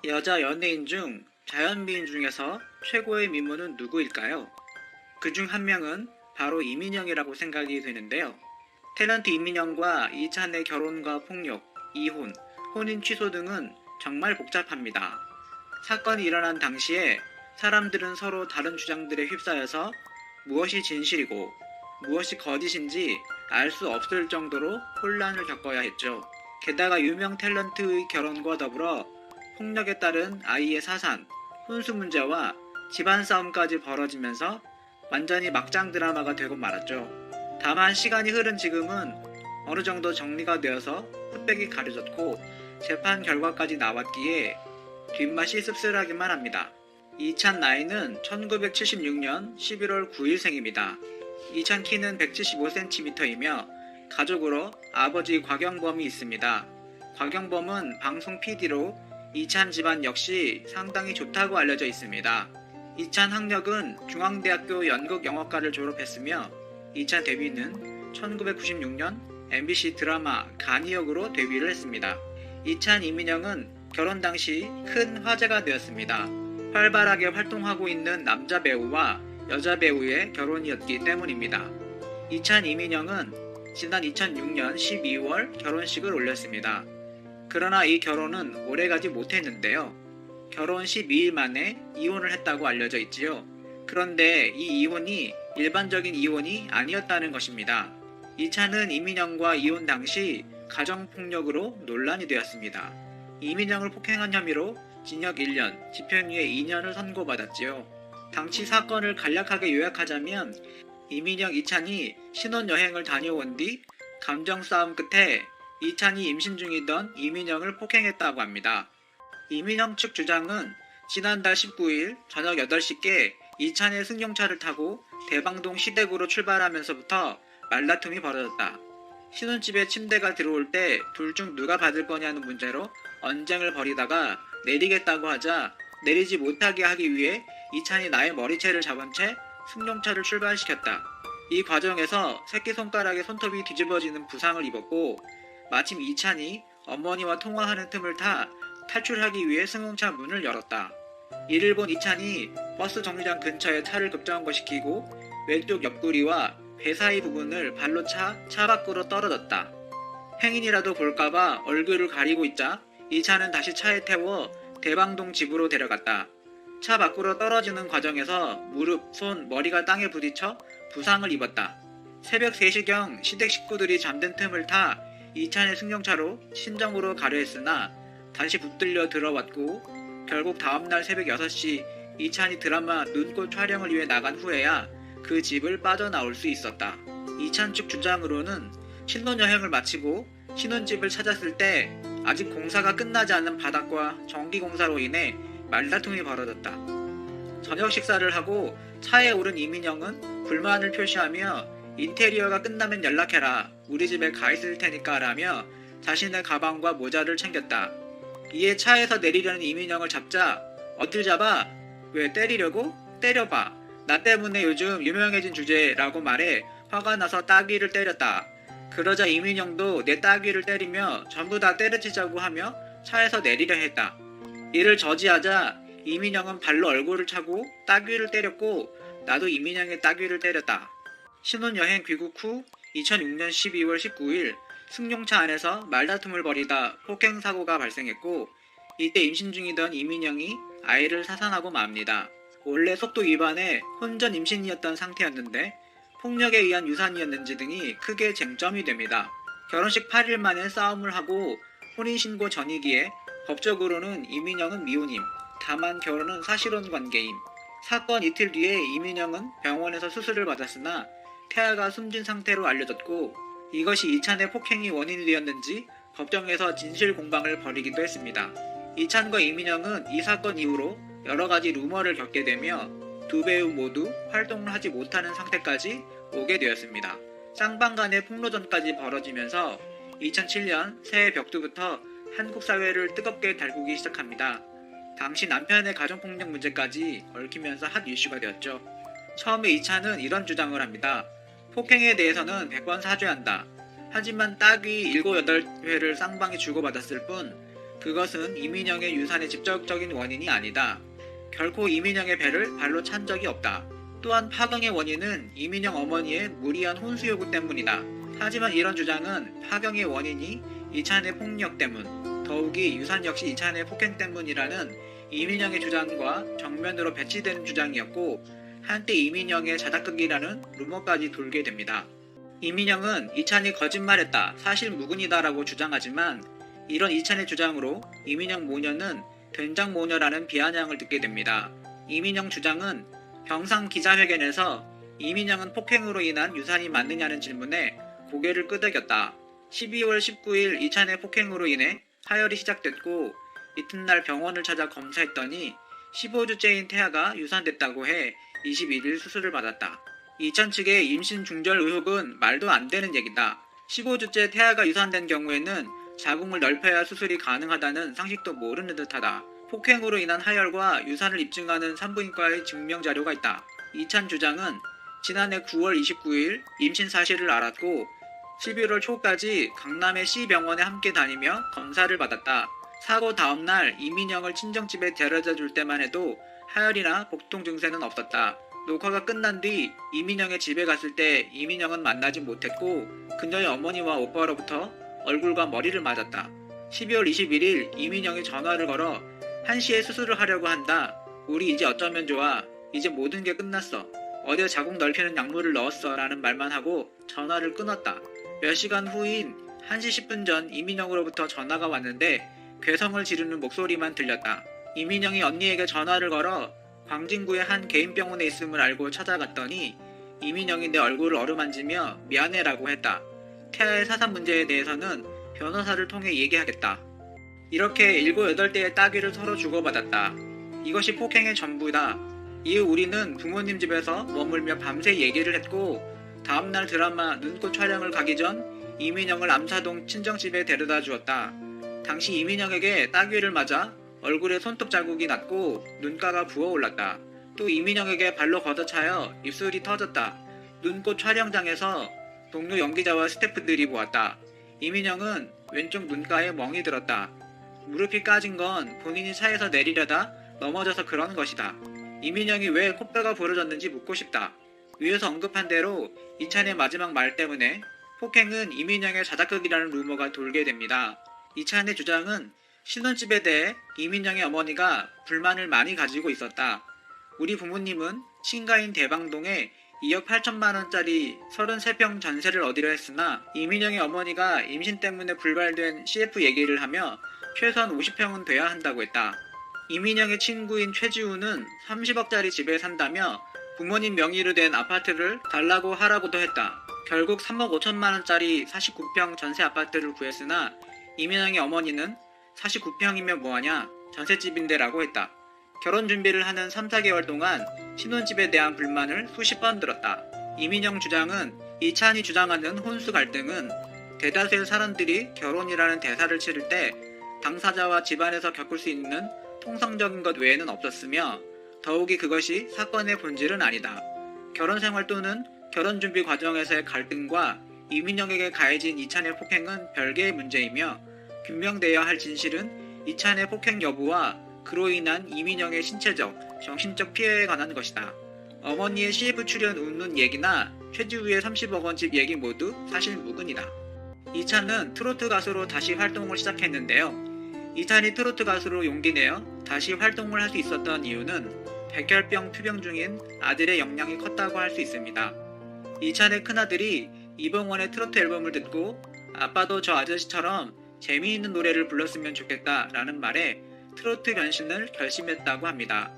여자 연예인 중 자연미인 중에서 최고의 미모는 누구일까요? 그중 한 명은 바로 이민영이라고 생각이 되는데요. 탤런트 이민영과 이찬의 결혼과 폭력, 이혼, 혼인 취소 등은 정말 복잡합니다. 사건이 일어난 당시에 사람들은 서로 다른 주장들에 휩싸여서 무엇이 진실이고 무엇이 거짓인지 알 수 없을 정도로 혼란을 겪어야 했죠. 게다가 유명 탤런트의 결혼과 더불어 폭력에 따른 아이의 사산, 혼수 문제와 집안 싸움까지 벌어지면서 완전히 막장 드라마가 되고 말았죠. 다만 시간이 흐른 지금은 어느 정도 정리가 되어서 흑백이 가려졌고 재판 결과까지 나왔기에 뒷맛이 씁쓸하기만 합니다. 이찬 나이는 1976년 11월 9일 생입니다. 이찬 키는 175cm이며 가족으로 아버지 곽영범이 있습니다. 곽영범은 방송 PD로 이찬 집안 역시 상당히 좋다고 알려져 있습니다. 이찬 학력은 중앙대학교 연극영어과를 졸업했으며 이찬 데뷔는 1996년 MBC 드라마 간이 역으로 데뷔를 했습니다. 이찬 이민영은 결혼 당시 큰 화제가 되었습니다. 활발하게 활동하고 있는 남자 배우와 여자 배우의 결혼이었기 때문입니다. 이찬 이민영은 지난 2006년 12월 결혼식을 올렸습니다. 그러나 이 결혼은 오래가지 못했는데요. 결혼 12일 만에 이혼을 했다고 알려져 있지요. 그런데 이 이혼이 일반적인 이혼이 아니었다는 것입니다. 이찬은 이민영과 이혼 당시 가정폭력으로 논란이 되었습니다. 이민영을 폭행한 혐의로 징역 1년, 집행유예 2년을 선고받았지요. 당시 사건을 간략하게 요약하자면 이민영, 이찬이 신혼여행을 다녀온 뒤 감정 싸움 끝에 이찬이 임신 중이던 이민영을 폭행했다고 합니다. 이민영 측 주장은 지난달 19일 저녁 8시께 이찬의 승용차를 타고 대방동 시댁으로 출발하면서부터 말다툼이 벌어졌다. 신혼집에 침대가 들어올 때 둘 중 누가 받을 거냐는 문제로 언쟁을 벌이다가 내리겠다고 하자 내리지 못하게 하기 위해 이찬이 나의 머리채를 잡은 채 승용차를 출발시켰다. 이 과정에서 새끼손가락에 손톱이 뒤집어지는 부상을 입었고 마침 이찬이 어머니와 통화하는 틈을 타 탈출하기 위해 승용차 문을 열었다. 이를 본 이찬이 버스 정류장 근처에 차를 급정거시키고 왼쪽 옆구리와 배 사이 부분을 발로 차 밖으로 떨어졌다. 행인이라도 볼까봐 얼굴을 가리고 있자 이찬은 다시 차에 태워 대방동 집으로 데려갔다. 차 밖으로 떨어지는 과정에서 무릎, 손, 머리가 땅에 부딪혀 부상을 입었다. 새벽 3시경 시댁 식구들이 잠든 틈을 타 이찬의 승용차로 친정으로 가려 했으나 다시 붙들려 들어왔고 결국 다음날 새벽 6시 이찬이 드라마 눈꽃 촬영을 위해 나간 후에야 그 집을 빠져나올 수 있었다. 이찬 측 주장으로는 신혼여행을 마치고 신혼집을 찾았을 때 아직 공사가 끝나지 않은 바닥과 전기공사로 인해 말다툼이 벌어졌다. 저녁 식사를 하고 차에 오른 이민영은 불만을 표시하며 인테리어가 끝나면 연락해라. 우리 집에 가 있을 테니까 라며 자신의 가방과 모자를 챙겼다. 이에 차에서 내리려는 이민영을 잡자 어딜 잡아? 왜 때리려고? 때려봐. 나 때문에 요즘 유명해진 주제라고 말해 화가 나서 따귀를 때렸다. 그러자 이민영도 내 따귀를 때리며 전부 다 때려치자고 하며 차에서 내리려 했다. 이를 저지하자 이민영은 발로 얼굴을 차고 따귀를 때렸고 나도 이민영의 따귀를 때렸다. 신혼여행 귀국 후 2006년 12월 19일 승용차 안에서 말다툼을 벌이다 폭행사고가 발생했고 이때 임신 중이던 이민영이 아이를 사산하고 맙니다. 원래 속도 위반에 혼전 임신이었던 상태였는데 폭력에 의한 유산이었는지 등이 크게 쟁점이 됩니다. 결혼식 8일 만에 싸움을 하고 혼인신고 전이기에 법적으로는 이민영은 미혼임, 다만 결혼은 사실혼 관계임. 사건 이틀 뒤에 이민영은 병원에서 수술을 받았으나 태아가 숨진 상태로 알려졌고 이것이 이찬의 폭행이 원인이 되었는지 법정에서 진실 공방을 벌이기도 했습니다. 이찬과 이민영은 이 사건 이후로 여러가지 루머를 겪게 되며 두 배우 모두 활동을 하지 못하는 상태까지 오게 되었습니다. 쌍방 간의 폭로전까지 벌어지면서 2007년 새해 벽두부터 한국 사회를 뜨겁게 달구기 시작합니다. 당시 남편의 가정폭력 문제까지 얽히면서 핫 이슈가 되었죠. 처음에 이찬은 이런 주장을 합니다. 폭행에 대해서는 100번 사죄한다. 하지만 딱이 7, 8회를 쌍방이 주고받았을 뿐 그것은 이민영의 유산의 직접적인 원인이 아니다. 결코 이민영의 배를 발로 찬 적이 없다. 또한 파경의 원인은 이민영 어머니의 무리한 혼수 요구 때문이다. 하지만 이런 주장은 파경의 원인이 이찬의 폭력 때문, 더욱이 유산 역시 이찬의 폭행 때문이라는 이민영의 주장과 정면으로 배치되는 주장이었고 한때 이민영의 자작극이라는 루머까지 돌게 됩니다. 이민영은 이찬이 거짓말했다, 사실 무근이다 라고 주장하지만 이런 이찬의 주장으로 이민영 모녀는 된장 모녀라는 비아냥을 듣게 됩니다. 이민영 주장은 병상 기자회견에서 이민영은 폭행으로 인한 유산이 맞느냐는 질문에 고개를 끄덕였다. 12월 19일 이찬의 폭행으로 인해 하혈이 시작됐고 이튿날 병원을 찾아 검사했더니 15주째인 태아가 유산됐다고 해 21일 수술을 받았다. 이찬 측의 임신 중절 의혹은 말도 안 되는 얘기다. 15주째 태아가 유산된 경우에는 자궁을 넓혀야 수술이 가능하다는 상식도 모르는 듯하다. 폭행으로 인한 하혈과 유산을 입증하는 산부인과의 증명자료가 있다. 이찬 주장은 지난해 9월 29일 임신 사실을 알았고 11월 초까지 강남의 C병원에 함께 다니며 검사를 받았다. 사고 다음날 이민영을 친정집에 데려다 줄 때만 해도 하혈이나 복통 증세는 없었다. 녹화가 끝난 뒤 이민영의 집에 갔을 때 이민영은 만나지 못했고 그녀의 어머니와 오빠로부터 얼굴과 머리를 맞았다. 12월 21일 이민영이 전화를 걸어 1시에 수술을 하려고 한다. 우리 이제 어쩌면 좋아. 이제 모든 게 끝났어. 어디에 자궁 넓히는 약물을 넣었어 라는 말만 하고 전화를 끊었다. 몇 시간 후인 1시 10분 전 이민영으로부터 전화가 왔는데 괴성을 지르는 목소리만 들렸다. 이민영이 언니에게 전화를 걸어 광진구의 한 개인병원에 있음을 알고 찾아갔더니 이민영이 내 얼굴을 어루만지며 미안해라고 했다. 태아의 사산 문제에 대해서는 변호사를 통해 얘기하겠다. 이렇게 7, 8대의 따귀를 서로 주고받았다. 이것이 폭행의 전부다. 이후 우리는 부모님 집에서 머물며 밤새 얘기를 했고 다음날 드라마 눈꽃 촬영을 가기 전 이민영을 암사동 친정집에 데려다 주었다. 당시 이민영에게 따귀를 맞아 얼굴에 손톱 자국이 났고 눈가가 부어올랐다. 또 이민영에게 발로 걷어차여 입술이 터졌다. 눈꽃 촬영장에서 동료 연기자와 스태프들이 보았다. 이민영은 왼쪽 눈가에 멍이 들었다. 무릎이 까진 건 본인이 차에서 내리려다 넘어져서 그런 것이다. 이민영이 왜 코뼈가 부러졌는지 묻고 싶다. 위에서 언급한 대로 이찬의 마지막 말 때문에 폭행은 이민영의 자작극이라는 루머가 돌게 됩니다. 이찬의 주장은 신혼집에 대해 이민영의 어머니가 불만을 많이 가지고 있었다. 우리 부모님은 친가인 대방동에 2억 8천만 원짜리 33평 전세를 얻으려 했으나 이민영의 어머니가 임신 때문에 불발된 CF 얘기를 하며 최소한 50평은 돼야 한다고 했다. 이민영의 친구인 최지우는 30억짜리 집에 산다며 부모님 명의로 된 아파트를 달라고 하라고도 했다. 결국 3억 5천만 원짜리 49평 전세 아파트를 구했으나 이민영의 어머니는 49평이면 뭐하냐 전셋집인데 라고 했다. 결혼 준비를 하는 3, 4개월 동안 신혼집에 대한 불만을 수십 번 들었다. 이민영 주장은 이찬이 주장하는 혼수 갈등은 대다수의 사람들이 결혼이라는 대사를 치를 때 당사자와 집안에서 겪을 수 있는 통상적인 것 외에는 없었으며 더욱이 그것이 사건의 본질은 아니다. 결혼생활 또는 결혼준비 과정에서의 갈등과 이민영에게 가해진 이찬의 폭행은 별개의 문제이며 규명되어야 할 진실은 이찬의 폭행 여부와 그로 인한 이민영의 신체적, 정신적 피해에 관한 것이다. 어머니의 CF 출연 웃는 얘기나 최지우의 30억 원 집 얘기 모두 사실 무근이다. 이찬은 트로트 가수로 다시 활동을 시작했는데요. 이찬이 트로트 가수로 용기 내어 다시 활동을 할 수 있었던 이유는 백혈병 투병 중인 아들의 역량이 컸다고 할 수 있습니다. 이찬의 큰아들이 이봉원의 트로트 앨범을 듣고 아빠도 저 아저씨처럼 재미있는 노래를 불렀으면 좋겠다 라는 말에 트로트 변신을 결심했다고 합니다.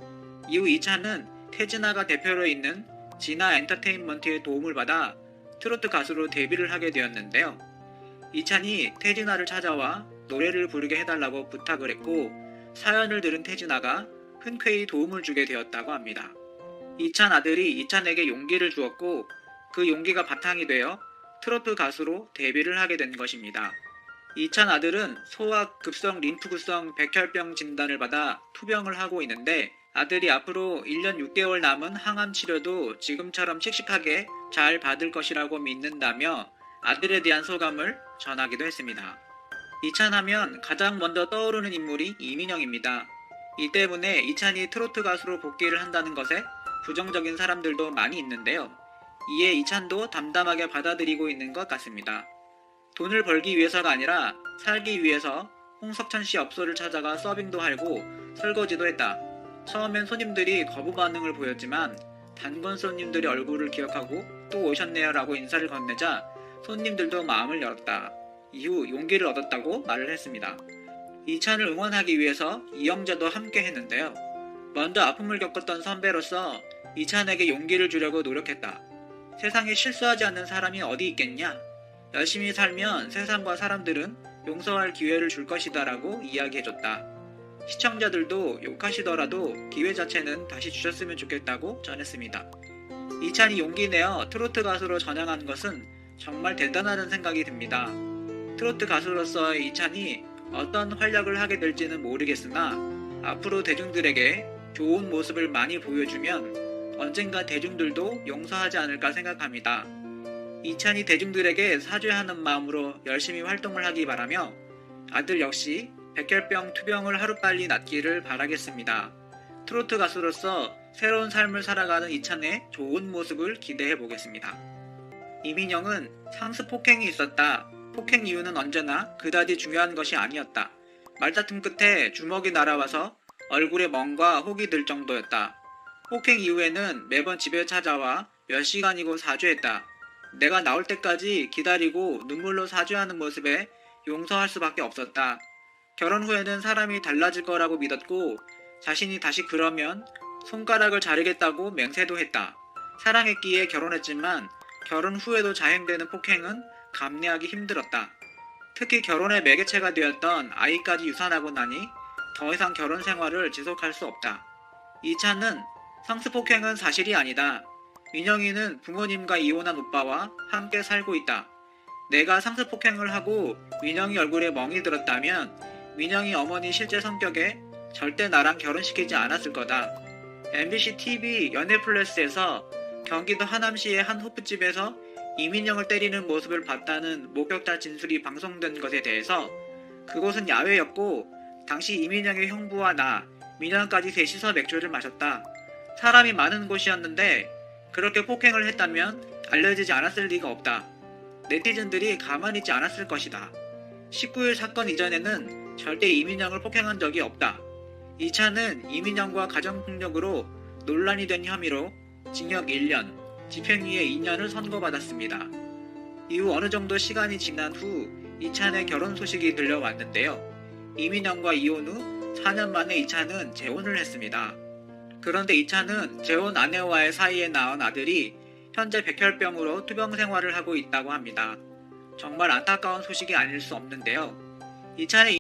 이후 이찬은 태진아가 대표로 있는 진아 엔터테인먼트의 도움을 받아 트로트 가수로 데뷔를 하게 되었는데요. 이찬이 태진아를 찾아와 노래를 부르게 해달라고 부탁을 했고 사연을 들은 태진아가 흔쾌히 도움을 주게 되었다고 합니다. 이찬 아들이 이찬에게 용기를 주었고 그 용기가 바탕이 되어 트로트 가수로 데뷔를 하게 된 것입니다. 이찬 아들은 소아 급성 림프구성 백혈병 진단을 받아 투병을 하고 있는데 아들이 앞으로 1년 6개월 남은 항암 치료도 지금처럼 씩씩하게 잘 받을 것이라고 믿는다며 아들에 대한 소감을 전하기도 했습니다. 이찬하면 가장 먼저 떠오르는 인물이 이민영입니다. 이 때문에 이찬이 트로트 가수로 복귀를 한다는 것에 부정적인 사람들도 많이 있는데요. 이에 이찬도 담담하게 받아들이고 있는 것 같습니다. 돈을 벌기 위해서가 아니라 살기 위해서 홍석천 씨 업소를 찾아가 서빙도 하고 설거지도 했다. 처음엔 손님들이 거부 반응을 보였지만 단골 손님들의 얼굴을 기억하고 또 오셨네요 라고 인사를 건네자 손님들도 마음을 열었다. 이후 용기를 얻었다고 말을 했습니다. 이찬을 응원하기 위해서 이영자도 함께 했는데요. 먼저 아픔을 겪었던 선배로서 이찬에게 용기를 주려고 노력했다. 세상에 실수하지 않는 사람이 어디 있겠냐? 열심히 살면 세상과 사람들은 용서할 기회를 줄 것이다 라고 이야기해줬다. 시청자들도 욕하시더라도 기회 자체는 다시 주셨으면 좋겠다고 전했습니다. 이찬이 용기 내어 트로트 가수로 전향한 것은 정말 대단하다는 생각이 듭니다. 트로트 가수로서의 이찬이 어떤 활약을 하게 될지는 모르겠으나 앞으로 대중들에게 좋은 모습을 많이 보여주면 언젠가 대중들도 용서하지 않을까 생각합니다. 이찬이 대중들에게 사죄하는 마음으로 열심히 활동을 하기 바라며 아들 역시 백혈병 투병을 하루빨리 낫기를 바라겠습니다. 트로트 가수로서 새로운 삶을 살아가는 이찬의 좋은 모습을 기대해 보겠습니다. 이민영은 상습 폭행이 있었다. 폭행 이유는 언제나 그다지 중요한 것이 아니었다. 말다툼 끝에 주먹이 날아와서 얼굴에 멍과 혹이 들 정도였다. 폭행 이후에는 매번 집에 찾아와 몇 시간이고 사죄했다. 내가 나올 때까지 기다리고 눈물로 사죄하는 모습에 용서할 수밖에 없었다. 결혼 후에는 사람이 달라질 거라고 믿었고 자신이 다시 그러면 손가락을 자르겠다고 맹세도 했다. 사랑했기에 결혼했지만 결혼 후에도 자행되는 폭행은 감내하기 힘들었다. 특히 결혼의 매개체가 되었던 아이까지 유산하고 나니 더 이상 결혼 생활을 지속할 수 없다. 이찬은 상습폭행은 사실이 아니다. 민영이는 부모님과 이혼한 오빠와 함께 살고 있다. 내가 상습폭행을 하고 민영이 얼굴에 멍이 들었다면 민영이 어머니 실제 성격에 절대 나랑 결혼시키지 않았을 거다. MBC TV 연애플러스에서 경기도 하남시의 한 호프집에서 이민영을 때리는 모습을 봤다는 목격자 진술이 방송된 것에 대해서 그곳은 야외였고 당시 이민영의 형부와 나, 민영까지 셋이서 맥주를 마셨다. 사람이 많은 곳이었는데 그렇게 폭행을 했다면 알려지지 않았을 리가 없다. 네티즌들이 가만히 있지 않았을 것이다. 19일 사건 이전에는 절대 이민영을 폭행한 적이 없다. 이찬은 이민영과 가정폭력으로 논란이 된 혐의로 징역 1년, 집행유예 2년을 선고받았습니다. 이후 어느 정도 시간이 지난 후 이찬의 결혼 소식이 들려왔는데요. 이민영과 이혼 후 4년 만에 이찬은 재혼을 했습니다. 그런데 이찬은 재혼 아내와의 사이에 낳은 아들이 현재 백혈병으로 투병 생활을 하고 있다고 합니다. 정말 안타까운 소식이 아닐 수 없는데요. 이찬의